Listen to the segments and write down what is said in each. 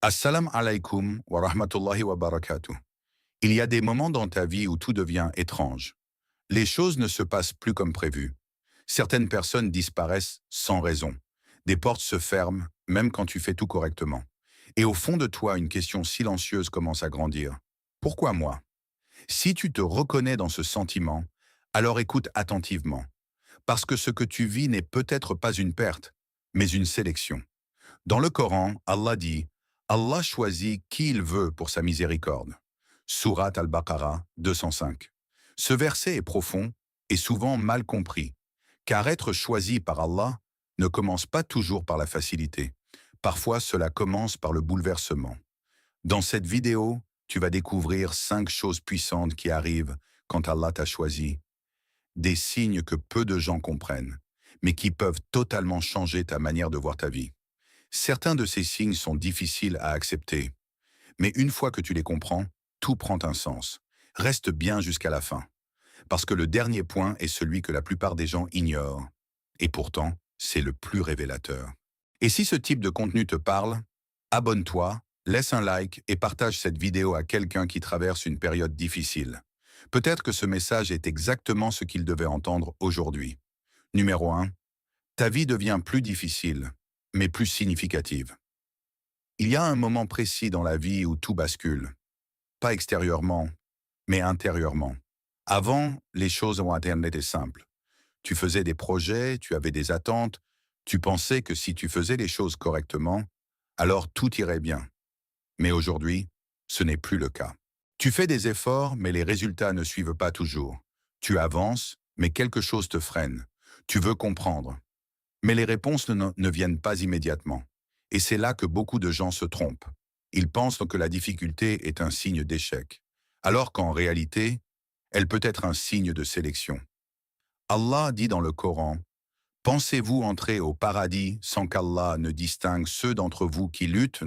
Assalamu alaikum wa rahmatullahi wa barakatuh. Il y a des moments dans ta vie où tout devient étrange. Les choses ne se passent plus comme prévu. Certaines personnes disparaissent sans raison. Des portes se ferment, même quand tu fais tout correctement. Et au fond de toi, une question silencieuse commence à grandir. Pourquoi moi? Si tu te reconnais dans ce sentiment, alors écoute attentivement. Parce que ce que tu vis n'est peut-être pas une perte, mais une sélection. Dans le Coran, Allah dit Allah choisit qui il veut pour sa miséricorde. Surat al-Baqarah 205. Ce verset est profond et souvent mal compris, car être choisi par Allah ne commence pas toujours par la facilité. Parfois, cela commence par le bouleversement. Dans cette vidéo, tu vas découvrir 5 choses puissantes qui arrivent quand Allah t'a choisi, des signes que peu de gens comprennent, mais qui peuvent totalement changer ta manière de voir ta vie. Certains de ces signes sont difficiles à accepter, mais une fois que tu les comprends, tout prend un sens. Reste bien jusqu'à la fin, parce que le dernier point est celui que la plupart des gens ignorent, et pourtant, c'est le plus révélateur. Et si ce type de contenu te parle, abonne-toi, laisse un like et partage cette vidéo à quelqu'un qui traverse une période difficile. Peut-être que ce message est exactement ce qu'il devait entendre aujourd'hui. Numéro 1. Ta vie devient plus difficile, mais plus significative. Il y a un moment précis dans la vie où tout bascule. Pas extérieurement, mais intérieurement. Avant, les choses étaient simples. Tu faisais des projets, tu avais des attentes, tu pensais que si tu faisais les choses correctement, alors tout irait bien. Mais aujourd'hui, ce n'est plus le cas. Tu fais des efforts, mais les résultats ne suivent pas toujours. Tu avances, mais quelque chose te freine. Tu veux comprendre, mais les réponses ne viennent pas immédiatement. Et c'est là que beaucoup de gens se trompent. Ils pensent que la difficulté est un signe d'échec, alors qu'en réalité, elle peut être un signe de sélection. Allah dit dans le Coran, « Pensez-vous entrer au paradis sans qu'Allah ne distingue ceux d'entre vous qui luttent ?»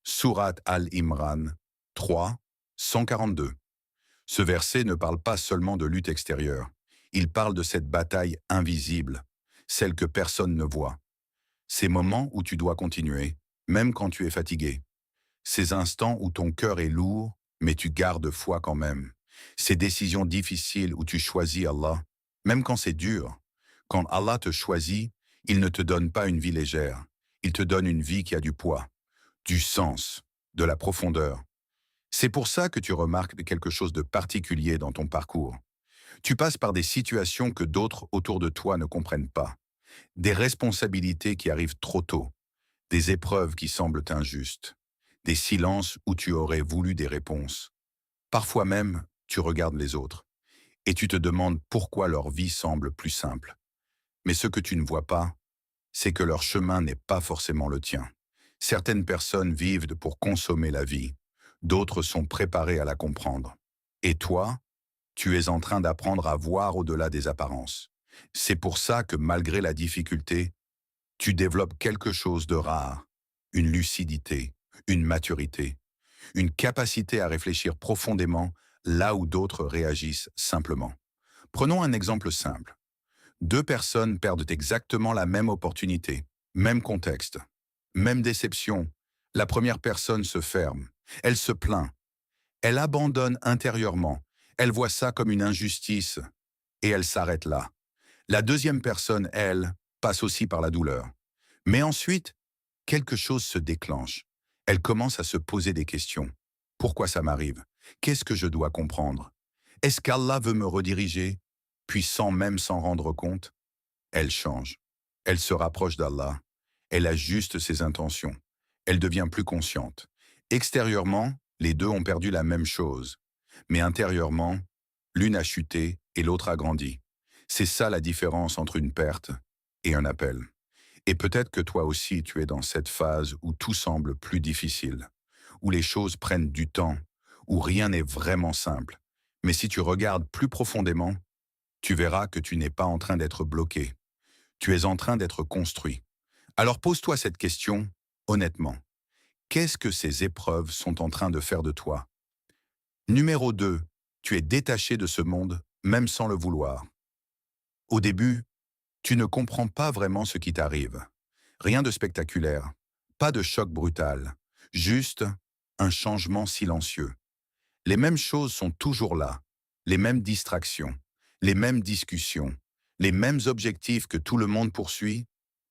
Surat Al-Imran 3, 142. Ce verset ne parle pas seulement de lutte extérieure. Il parle de cette bataille invisible, celle que personne ne voit. Ces moments où tu dois continuer, même quand tu es fatigué. Ces instants où ton cœur est lourd, mais tu gardes foi quand même. Ces décisions difficiles où tu choisis Allah, même quand c'est dur. Quand Allah te choisit, il ne te donne pas une vie légère. Il te donne une vie qui a du poids, du sens, de la profondeur. C'est pour ça que tu remarques quelque chose de particulier dans ton parcours. Tu passes par des situations que d'autres autour de toi ne comprennent pas. Des responsabilités qui arrivent trop tôt, des épreuves qui semblent injustes, des silences où tu aurais voulu des réponses. Parfois même, tu regardes les autres et tu te demandes pourquoi leur vie semble plus simple. Mais ce que tu ne vois pas, c'est que leur chemin n'est pas forcément le tien. Certaines personnes vivent pour consommer la vie, d'autres sont préparées à la comprendre. Et toi, tu es en train d'apprendre à voir au-delà des apparences. C'est pour ça que malgré la difficulté, tu développes quelque chose de rare, une lucidité, une maturité, une capacité à réfléchir profondément là où d'autres réagissent simplement. Prenons un exemple simple. Deux personnes perdent exactement la même opportunité, même contexte, même déception. La première personne se ferme, elle se plaint, elle abandonne intérieurement, elle voit ça comme une injustice et elle s'arrête là. La deuxième personne, elle, passe aussi par la douleur. Mais ensuite, quelque chose se déclenche. Elle commence à se poser des questions. Pourquoi ça m'arrive? Qu'est-ce que je dois comprendre? Est-ce qu'Allah veut me rediriger? Puis sans même s'en rendre compte, elle change. Elle se rapproche d'Allah. Elle ajuste ses intentions. Elle devient plus consciente. Extérieurement, les deux ont perdu la même chose. Mais intérieurement, l'une a chuté et l'autre a grandi. C'est ça la différence entre une perte et un appel. Et peut-être que toi aussi tu es dans cette phase où tout semble plus difficile, où les choses prennent du temps, où rien n'est vraiment simple. Mais si tu regardes plus profondément, tu verras que tu n'es pas en train d'être bloqué. Tu es en train d'être construit. Alors pose-toi cette question, honnêtement. Qu'est-ce que ces épreuves sont en train de faire de toi? Numéro 2, tu es détaché de ce monde, même sans le vouloir. Au début, tu ne comprends pas vraiment ce qui t'arrive. Rien de spectaculaire, pas de choc brutal, Juste un changement silencieux. Les mêmes choses sont toujours là, les mêmes distractions, les mêmes discussions, les mêmes objectifs que tout le monde poursuit,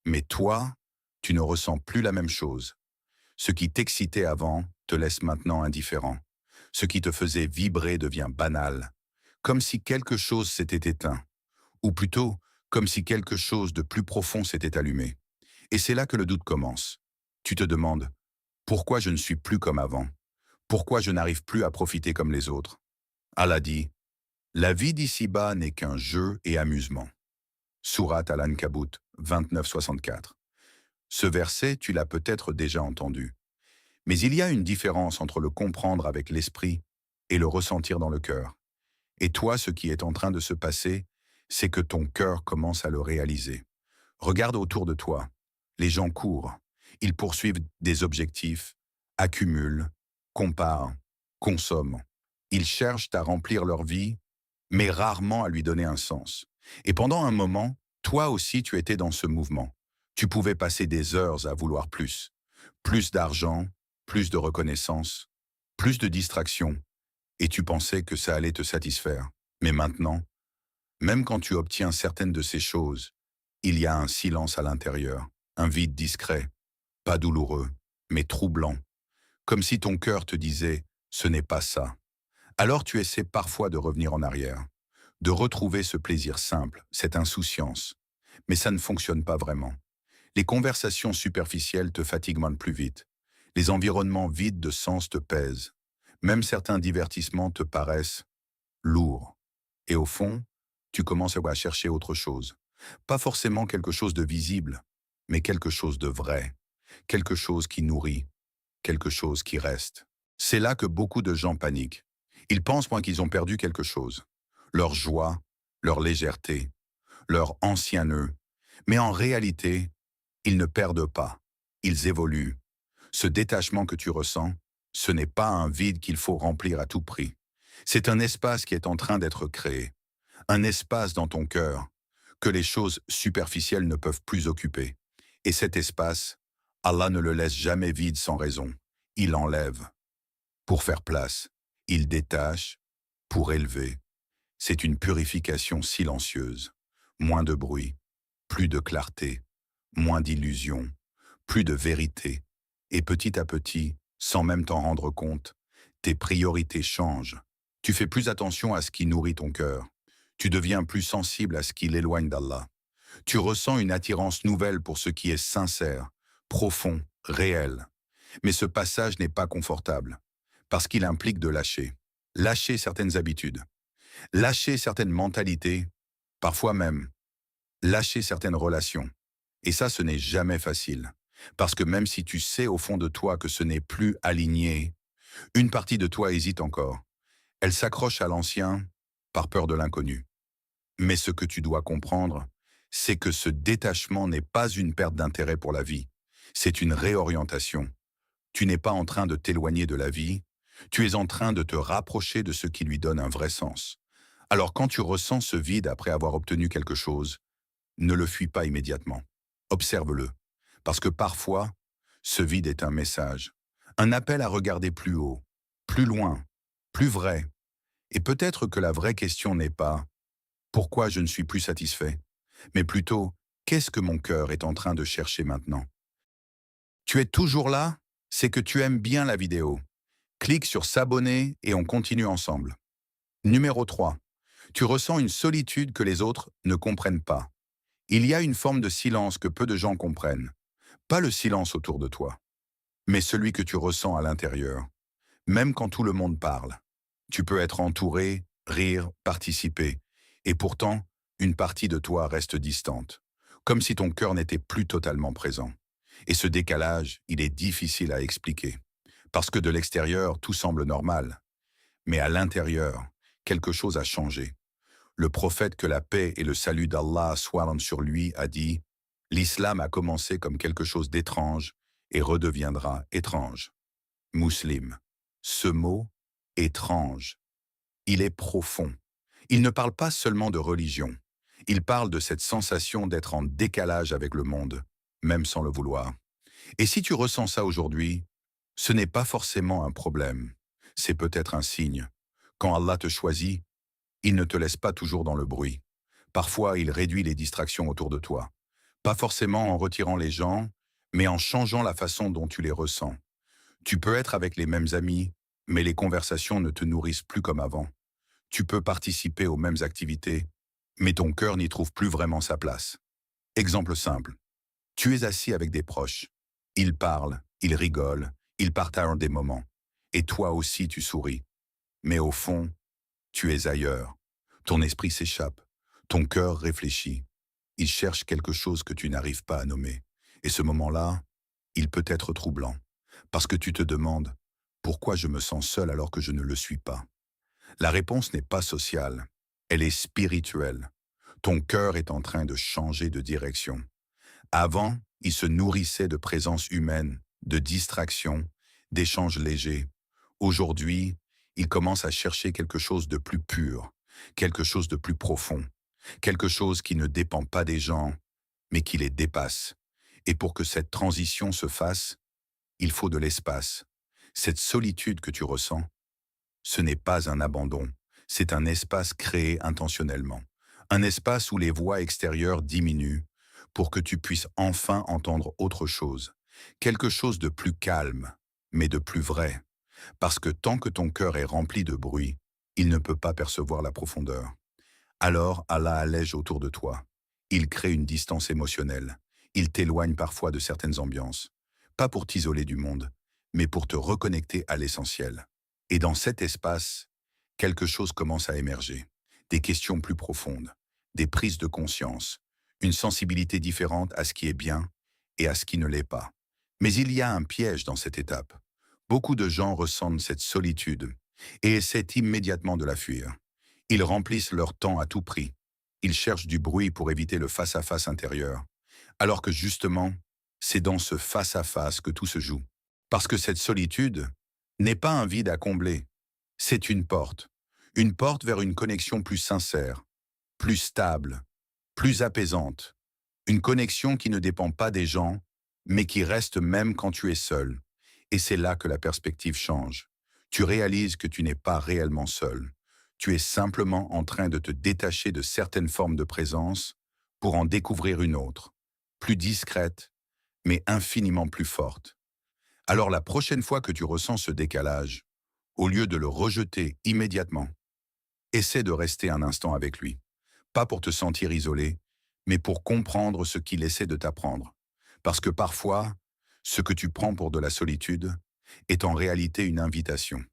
mais toi, tu ne ressens plus la même chose. Ce qui t'excitait avant te laisse maintenant indifférent. Ce qui te faisait vibrer devient banal, comme si quelque chose s'était éteint, ou plutôt comme si quelque chose de plus profond s'était allumé. Et c'est là que le doute commence. Tu te demandes, pourquoi je ne suis plus comme avant? Pourquoi je n'arrive plus à profiter comme les autres? Allah dit, la vie d'ici-bas n'est qu'un jeu et amusement. Sourate Al-Ankabut 29-64. Ce verset, tu l'as peut-être déjà entendu. Mais il y a une différence entre le comprendre avec l'esprit et le ressentir dans le cœur. Et toi, ce qui est en train de se passer, c'est que ton cœur commence à le réaliser. Regarde autour de toi. Les gens courent. Ils poursuivent des objectifs, accumulent, comparent, consomment. Ils cherchent à remplir leur vie, mais rarement à lui donner un sens. Et pendant un moment, toi aussi tu étais dans ce mouvement. Tu pouvais passer des heures à vouloir plus. Plus d'argent, plus de reconnaissance, plus de distraction, et tu pensais que ça allait te satisfaire. Mais maintenant, même quand tu obtiens certaines de ces choses, il y a un silence à l'intérieur, un vide discret, pas douloureux, mais troublant, comme si ton cœur te disait « ce n'est pas ça ». Alors tu essaies parfois de revenir en arrière, de retrouver ce plaisir simple, cette insouciance. Mais ça ne fonctionne pas vraiment. Les conversations superficielles te fatiguent plus vite. Les environnements vides de sens te pèsent. Même certains divertissements te paraissent lourds. Et au fond, tu commences à chercher autre chose. Pas forcément quelque chose de visible, mais quelque chose de vrai. Quelque chose qui nourrit, quelque chose qui reste. C'est là que beaucoup de gens paniquent. Ils pensent qu'ils ont perdu quelque chose. Leur joie, leur légèreté, leur ancien eux. Mais en réalité, ils ne perdent pas. Ils évoluent. Ce détachement que tu ressens, ce n'est pas un vide qu'il faut remplir à tout prix. C'est un espace qui est en train d'être créé. Un espace dans ton cœur que les choses superficielles ne peuvent plus occuper. Et cet espace, Allah ne le laisse jamais vide sans raison. Il enlève. Pour faire place, il détache, pour élever. C'est une purification silencieuse. Moins de bruit, plus de clarté, moins d'illusions, plus de vérité. Et petit à petit, sans même t'en rendre compte, tes priorités changent. Tu fais plus attention à ce qui nourrit ton cœur. Tu deviens plus sensible à ce qui l'éloigne d'Allah. Tu ressens une attirance nouvelle pour ce qui est sincère, profond, réel. Mais ce passage n'est pas confortable, parce qu'il implique de lâcher. Lâcher certaines habitudes, lâcher certaines mentalités, parfois même lâcher certaines relations. Et ça, ce n'est jamais facile. Parce que même si tu sais au fond de toi que ce n'est plus aligné, une partie de toi hésite encore. Elle s'accroche à l'ancien par peur de l'inconnu. Mais ce que tu dois comprendre, c'est que ce détachement n'est pas une perte d'intérêt pour la vie. C'est une réorientation. Tu n'es pas en train de t'éloigner de la vie, tu es en train de te rapprocher de ce qui lui donne un vrai sens. Alors quand tu ressens ce vide après avoir obtenu quelque chose, ne le fuis pas immédiatement. Observe-le. Parce que parfois, ce vide est un message, un appel à regarder plus haut, plus loin, plus vrai. Et peut-être que la vraie question n'est pas « pourquoi je ne suis plus satisfait ?», mais plutôt « qu'est-ce que mon cœur est en train de chercher maintenant ?» Tu es toujours là? C'est que tu aimes bien la vidéo. Clique sur s'abonner et on continue ensemble. Numéro 3. Tu ressens une solitude que les autres ne comprennent pas. Il y a une forme de silence que peu de gens comprennent. Pas le silence autour de toi, mais celui que tu ressens à l'intérieur. Même quand tout le monde parle. Tu peux être entouré, rire, participer. Et pourtant, une partie de toi reste distante. Comme si ton cœur n'était plus totalement présent. Et ce décalage, il est difficile à expliquer. Parce que de l'extérieur, tout semble normal. Mais à l'intérieur, quelque chose a changé. Le prophète, que la paix et le salut d'Allah soient sur lui, a dit « L'islam a commencé comme quelque chose d'étrange et redeviendra étrange. » Muslim. Ce mot, étrange, il est profond. Il ne parle pas seulement de religion. Il parle de cette sensation d'être en décalage avec le monde, même sans le vouloir. Et si tu ressens ça aujourd'hui, Ce n'est pas forcément un problème. C'est peut-être un signe. Quand Allah te choisit, il ne te laisse pas toujours dans le bruit. Parfois, il réduit les distractions autour de toi. Pas forcément en retirant les gens, mais en changeant la façon dont tu les ressens. Tu peux être avec les mêmes amis, mais les conversations ne te nourrissent plus comme avant. Tu peux participer aux mêmes activités, mais ton cœur n'y trouve plus vraiment sa place. Exemple simple. Tu es assis avec des proches. Ils parlent, ils rigolent, ils partagent des moments. Et toi aussi tu souris. Mais au fond, tu es ailleurs. Ton esprit s'échappe. Ton cœur réfléchit. Il cherche quelque chose que tu n'arrives pas à nommer. Et ce moment-là, il peut être troublant. Parce que tu te demandes, pourquoi je me sens seul alors que je ne le suis pas? La réponse n'est pas sociale. Elle est spirituelle. Ton cœur est en train de changer de direction. Avant, il se nourrissait de présence humaine, de distraction, d'échanges légers. Aujourd'hui, il commence à chercher quelque chose de plus pur, quelque chose de plus profond, quelque chose qui ne dépend pas des gens, mais qui les dépasse. Et pour que cette transition se fasse, il faut de l'espace. Cette solitude que tu ressens, ce n'est pas un abandon, c'est un espace créé intentionnellement. Un espace où les voix extérieures diminuent pour que tu puisses enfin entendre autre chose. Quelque chose de plus calme, mais de plus vrai. Parce que tant que ton cœur est rempli de bruit, il ne peut pas percevoir la profondeur. Alors Allah allège autour de toi. Il crée une distance émotionnelle. Il t'éloigne parfois de certaines ambiances. Pas pour t'isoler du monde, mais pour te reconnecter à l'essentiel. Et dans cet espace, quelque chose commence à émerger. Des questions plus profondes, des prises de conscience, une sensibilité différente à ce qui est bien et à ce qui ne l'est pas. Mais il y a un piège dans cette étape. Beaucoup de gens ressentent cette solitude et essaient immédiatement de la fuir. Ils remplissent leur temps à tout prix. Ils cherchent du bruit pour éviter le face-à-face intérieur. Alors que justement, c'est dans ce face-à-face que tout se joue. Parce que cette solitude n'est pas un vide à combler. C'est une porte. Une porte vers une connexion plus sincère, plus stable, plus apaisante. Une connexion qui ne dépend pas des gens, mais qui reste même quand tu es seul. Et c'est là que la perspective change. Tu réalises que tu n'es pas réellement seul. Tu es simplement en train de te détacher de certaines formes de présence pour en découvrir une autre, plus discrète, mais infiniment plus forte. Alors la prochaine fois que tu ressens ce décalage, au lieu de le rejeter immédiatement, essaie de rester un instant avec lui. Pas pour te sentir isolé, mais pour comprendre ce qu'il essaie de t'apprendre. Parce que parfois, ce que tu prends pour de la solitude est en réalité une invitation.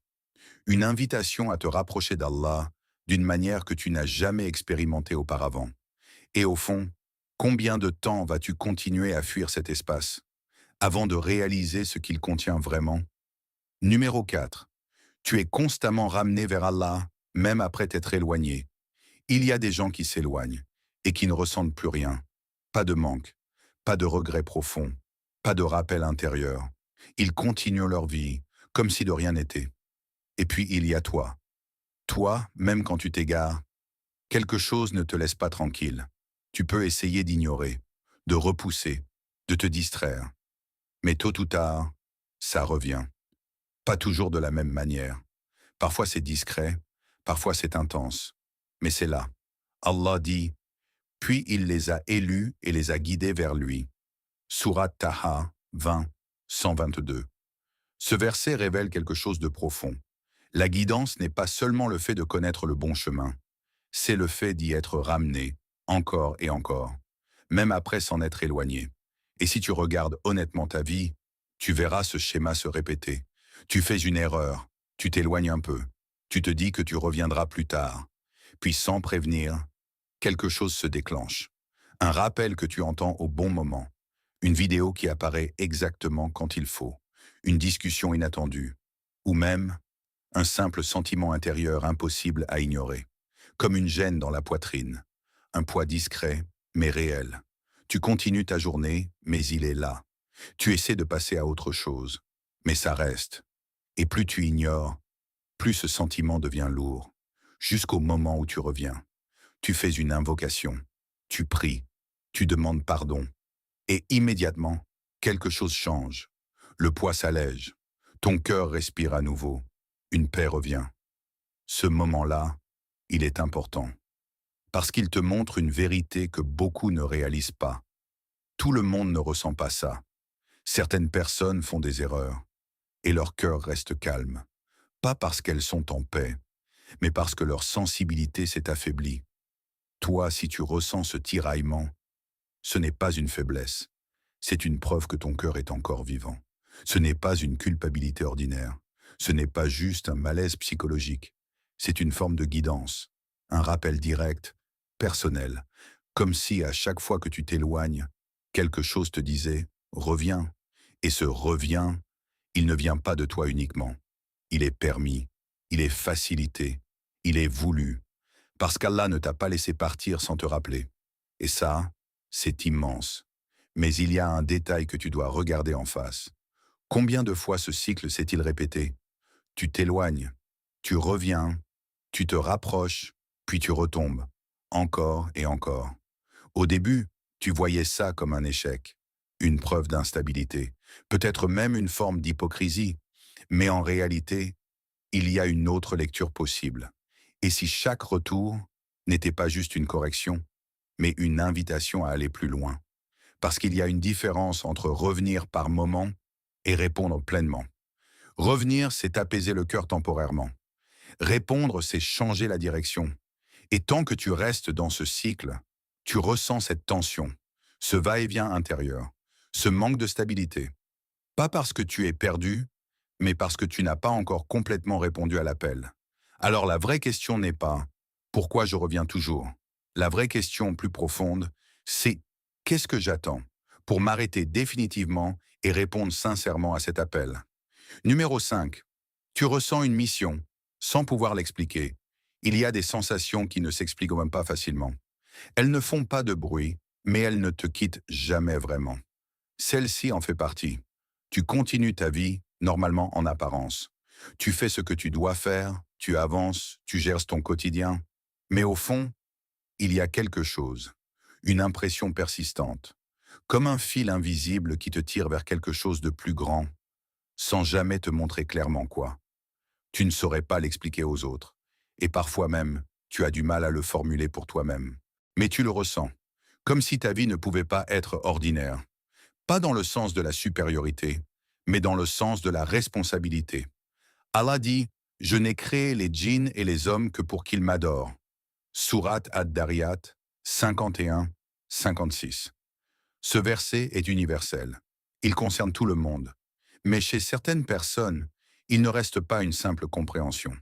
Une invitation à te rapprocher d'Allah d'une manière que tu n'as jamais expérimentée auparavant. Et au fond, combien de temps vas-tu continuer à fuir cet espace avant de réaliser ce qu'il contient vraiment? Numéro 4. Tu es constamment ramené vers Allah, même après t'être éloigné. Il y a des gens qui s'éloignent et qui ne ressentent plus rien. Pas de manque, pas de regret profond, pas de rappel intérieur. Ils continuent leur vie comme si de rien n'était. Et puis il y a toi. Toi, même quand tu t'égares, quelque chose ne te laisse pas tranquille. Tu peux essayer d'ignorer, de repousser, de te distraire. Mais tôt ou tard, ça revient. Pas toujours de la même manière. Parfois c'est discret, parfois c'est intense. Mais c'est là. Allah dit, puis il les a élus et les a guidés vers lui. Surat Taha 20, 122. Ce verset révèle quelque chose de profond. La guidance n'est pas seulement le fait de connaître le bon chemin, c'est le fait d'y être ramené, encore et encore, même après s'en être éloigné. Et si tu regardes honnêtement ta vie, tu verras ce schéma se répéter. Tu fais une erreur, tu t'éloignes un peu, tu te dis que tu reviendras plus tard, puis sans prévenir, quelque chose se déclenche. Un rappel que tu entends au bon moment, une vidéo qui apparaît exactement quand il faut, une discussion inattendue, ou même un simple sentiment intérieur impossible à ignorer, comme une gêne dans la poitrine, un poids discret mais réel. Tu continues ta journée, mais il est là. Tu essaies de passer à autre chose, mais ça reste. Et plus tu ignores, plus ce sentiment devient lourd, jusqu'au moment où tu reviens. Tu fais une invocation, tu pries, tu demandes pardon, et immédiatement, quelque chose change. Le poids s'allège, Ton cœur respire à nouveau. Une paix revient. Ce moment-là, il est important. Parce qu'il te montre une vérité que beaucoup ne réalisent pas. Tout le monde ne ressent pas ça. Certaines personnes font des erreurs. Et leur cœur reste calme. Pas parce qu'elles sont en paix, mais parce que leur sensibilité s'est affaiblie. Toi, si tu ressens ce tiraillement, ce n'est pas une faiblesse. C'est une preuve que ton cœur est encore vivant. Ce n'est pas une culpabilité ordinaire. Ce n'est pas juste un malaise psychologique. C'est une forme de guidance, un rappel direct, personnel, comme si à chaque fois que tu t'éloignes, quelque chose te disait « reviens ». Et ce « reviens », il ne vient pas de toi uniquement. Il est permis, il est facilité, il est voulu, parce qu'Allah ne t'a pas laissé partir sans te rappeler. Et ça, c'est immense. Mais il y a un détail que tu dois regarder en face. Combien de fois ce cycle s'est-il répété? Tu t'éloignes, tu reviens, tu te rapproches, puis tu retombes. Encore et encore. Au début, tu voyais ça comme un échec, une preuve d'instabilité, peut-être même une forme d'hypocrisie. Mais en réalité, il y a une autre lecture possible. Et si chaque retour n'était pas juste une correction, mais une invitation à aller plus loin? Parce qu'il y a une différence entre revenir par moment et répondre pleinement. Revenir, c'est apaiser le cœur temporairement. Répondre, c'est changer la direction. Et tant que tu restes dans ce cycle, tu ressens cette tension, ce va-et-vient intérieur, ce manque de stabilité. Pas parce que tu es perdu, mais parce que tu n'as pas encore complètement répondu à l'appel. Alors la vraie question n'est pas « pourquoi je reviens toujours ?» La vraie question plus profonde, c'est « qu'est-ce que j'attends ?» pour m'arrêter définitivement et répondre sincèrement à cet appel. Numéro 5. Tu ressens une mission, sans pouvoir l'expliquer. Il y a des sensations qui ne s'expliquent même pas facilement. Elles ne font pas de bruit, mais elles ne te quittent jamais vraiment. Celle-ci en fait partie. Tu continues ta vie, normalement en apparence. Tu fais ce que tu dois faire, tu avances, tu gères ton quotidien. Mais au fond, il y a quelque chose, une impression persistante, comme un fil invisible qui te tire vers quelque chose de plus grand, sans jamais te montrer clairement quoi. Tu ne saurais pas l'expliquer aux autres. Et parfois même, tu as du mal à le formuler pour toi-même. Mais tu le ressens, comme si ta vie ne pouvait pas être ordinaire. Pas dans le sens de la supériorité, mais dans le sens de la responsabilité. Allah dit « Je n'ai créé les djinns et les hommes que pour qu'ils m'adorent ». Surat Ad-Dariyat 51-56. Ce verset est universel. Il concerne tout le monde. Mais chez certaines personnes, il ne reste pas une simple compréhension.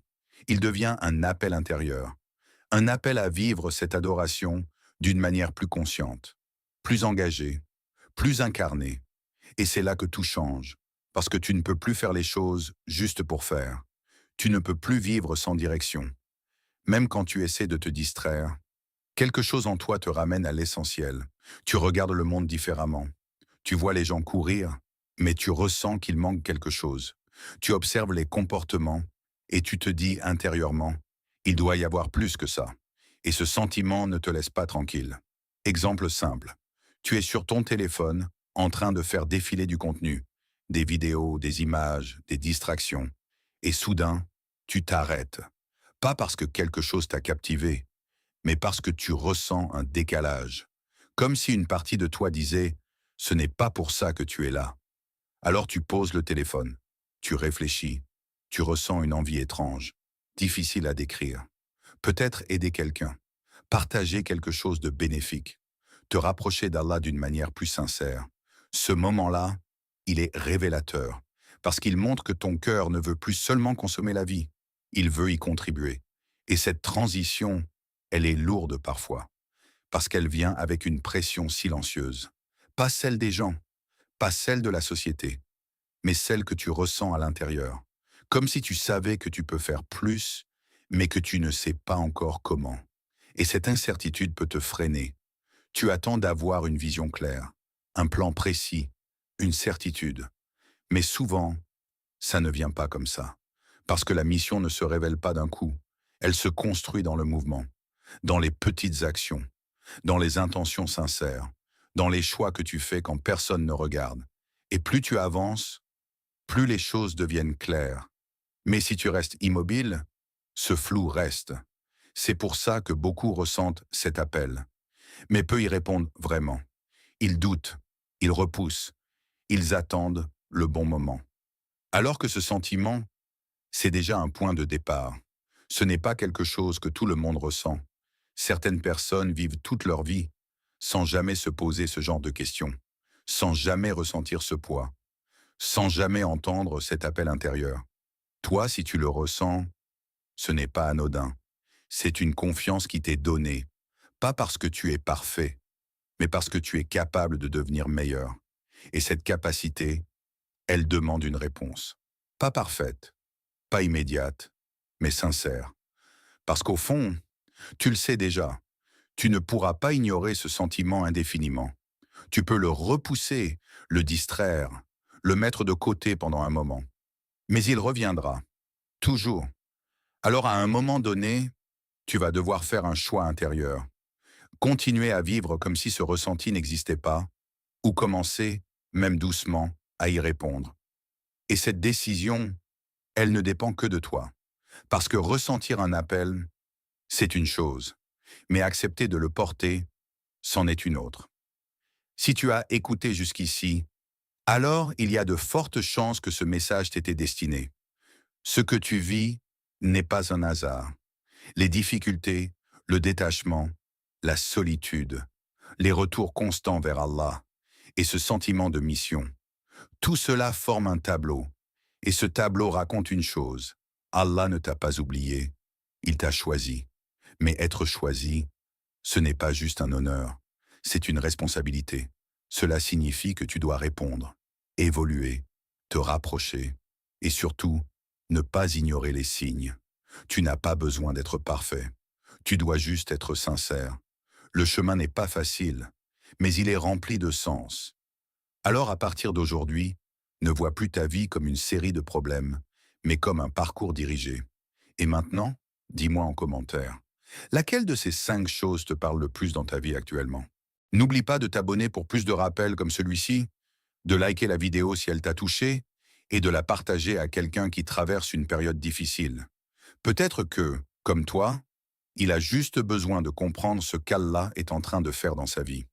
Il devient un appel intérieur. Un appel à vivre cette adoration d'une manière plus consciente, plus engagée, plus incarnée. Et c'est là que tout change, parce que tu ne peux plus faire les choses juste pour faire. Tu ne peux plus vivre sans direction. Même quand tu essaies de te distraire, quelque chose en toi te ramène à l'essentiel. Tu regardes le monde différemment. Tu vois les gens courir, mais tu ressens qu'il manque quelque chose. Tu observes les comportements et tu te dis intérieurement, il doit y avoir plus que ça. Et ce sentiment ne te laisse pas tranquille. Exemple simple. Tu es sur ton téléphone, en train de faire défiler du contenu, des vidéos, des images, des distractions. Et soudain, tu t'arrêtes. Pas parce que quelque chose t'a captivé, mais parce que tu ressens un décalage. Comme si une partie de toi disait « ce n'est pas pour ça que tu es là ». Alors tu poses le téléphone, tu réfléchis, tu ressens une envie étrange, difficile à décrire. Peut-être aider quelqu'un, partager quelque chose de bénéfique, te rapprocher d'Allah d'une manière plus sincère. Ce moment-là, il est révélateur, parce qu'il montre que ton cœur ne veut plus seulement consommer la vie, il veut y contribuer. Et cette transition, elle est lourde parfois, parce qu'elle vient avec une pression silencieuse. Pas celle des gens, pas celle de la société, mais celle que tu ressens à l'intérieur. Comme si tu savais que tu peux faire plus, mais que tu ne sais pas encore comment. Et cette incertitude peut te freiner. Tu attends d'avoir une vision claire, un plan précis, une certitude. Mais souvent, ça ne vient pas comme ça. Parce que la mission ne se révèle pas d'un coup. Elle se construit dans le mouvement, dans les petites actions, dans les intentions sincères, dans les choix que tu fais quand personne ne regarde. Et plus tu avances, plus les choses deviennent claires. Mais si tu restes immobile, ce flou reste. C'est pour ça que beaucoup ressentent cet appel. Mais peu y répondent vraiment. Ils doutent, ils repoussent, ils attendent le bon moment. Alors que ce sentiment, c'est déjà un point de départ. Ce n'est pas quelque chose que tout le monde ressent. Certaines personnes vivent toute leur vie sans jamais se poser ce genre de questions, sans jamais ressentir ce poids, sans jamais entendre cet appel intérieur. Toi, si tu le ressens, ce n'est pas anodin. C'est une confiance qui t'est donnée, pas parce que tu es parfait, mais parce que tu es capable de devenir meilleur. Et cette capacité, elle demande une réponse. Pas parfaite, pas immédiate, mais sincère. Parce qu'au fond, tu le sais déjà, tu ne pourras pas ignorer ce sentiment indéfiniment. Tu peux le repousser, le distraire, le mettre de côté pendant un moment. Mais il reviendra, toujours. Alors à un moment donné, tu vas devoir faire un choix intérieur. Continuer à vivre comme si ce ressenti n'existait pas, ou commencer, même doucement, à y répondre. Et cette décision, elle ne dépend que de toi. Parce que ressentir un appel, c'est une chose, mais accepter de le porter, c'en est une autre. Si tu as écouté jusqu'ici, alors il y a de fortes chances que ce message t'était destiné. Ce que tu vis n'est pas un hasard. Les difficultés, le détachement, la solitude, les retours constants vers Allah et ce sentiment de mission, tout cela forme un tableau. Et ce tableau raconte une chose. Allah ne t'a pas oublié, il t'a choisi. Mais être choisi, ce n'est pas juste un honneur, c'est une responsabilité. Cela signifie que tu dois répondre, évoluer, te rapprocher et surtout, ne pas ignorer les signes. Tu n'as pas besoin d'être parfait. Tu dois juste être sincère. Le chemin n'est pas facile, mais il est rempli de sens. Alors à partir d'aujourd'hui, ne vois plus ta vie comme une série de problèmes, mais comme un parcours dirigé. Et maintenant, dis-moi en commentaire, laquelle de ces 5 choses te parle le plus dans ta vie actuellement? N'oublie pas de t'abonner pour plus de rappels comme celui-ci, de liker la vidéo si elle t'a touché, et de la partager à quelqu'un qui traverse une période difficile. Peut-être que, comme toi, il a juste besoin de comprendre ce qu'Allah est en train de faire dans sa vie.